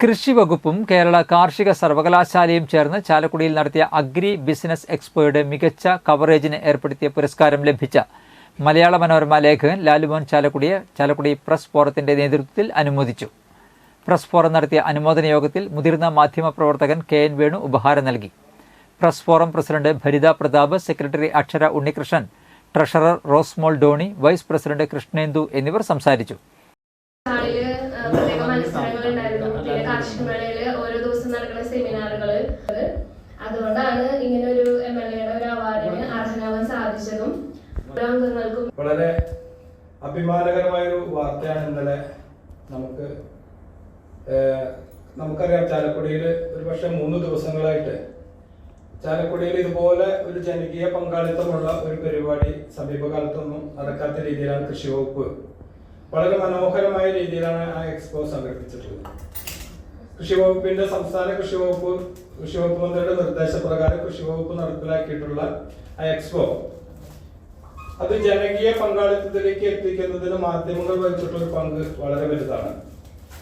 കൃഷി വകുപ്പും കേരള കാർഷിക സർവകലാശാലയും ചേർന്ന് ചാലക്കുടിയിൽ നടത്തിയ അഗ്രി ബിസിനസ് എക്സ്പോയുടെ മികച്ച കവറേജിന് ഏർപ്പെടുത്തിയ പുരസ്കാരം ലഭിച്ച മലയാള മനോരമ ലേഖകൻ ലാലുമോൻ ചാലക്കുടിയെ ചാലക്കുടി പ്രസ് ഫോറത്തിന്റെ നേതൃത്വത്തിൽ അനുമോദിച്ചു. പ്രസ് ഫോറം നടത്തിയ അനുമോദന യോഗത്തിൽ മുതിർന്ന മാധ്യമപ്രവർത്തകൻ KN വേണു ഉപഹാരം നൽകി. Press forum president Bharitha Prathap, secretary Akshara Unnikrishnan, treasurer Rosmol Doni, vice president Krishnendu എന്നിവർ സംസാരിച്ചു. കാർഷിക മേളയില് ഓരോ ദിവസം നടക്കുന്ന സെമിനാറുകള്, അതുകൊണ്ടാണ് ഇങ്ങനെ ഒരു MLA ഒരു അവാർഡിന് അർഹനാവാൻ സാധിച്ചതും അംഗങ്ങൾക്കും വളരെ അഭിമാനകരമായ ഒരു വാർത്തയാണ് ഇന്നലെ നമുക്കറിയാം. ചാലക്കുടിയിൽ ഒരു പക്ഷെ 3 ദിവസങ്ങളായിട്ട് ചാലക്കുടിയിൽ ഇതുപോലെ ഒരു ജനകീയ പങ്കാളിത്തമുള്ള ഒരു പരിപാടി സമീപകാലത്തൊന്നും നടക്കാത്ത രീതിയിലാണ് കൃഷി വകുപ്പ് വളരെ മനോഹരമായ രീതിയിലാണ് ആ എക്സ്പോ സംഘടിപ്പിച്ചിട്ടുള്ളത്. കൃഷി വകുപ്പിന്റെ സംസ്ഥാന കൃഷി വകുപ്പ് മന്ത്രിയുടെ നിർദ്ദേശപ്രകാരം കൃഷി വകുപ്പ് നടപ്പിലാക്കിയിട്ടുള്ള ആ എക്സ്പോ അത് ജനകീയ പങ്കാളിത്തത്തിലേക്ക് എത്തിക്കുന്നതിന് മാധ്യമങ്ങൾ വഹിച്ചിട്ടുള്ള ഒരു പങ്ക് വളരെ വലുതാണ്.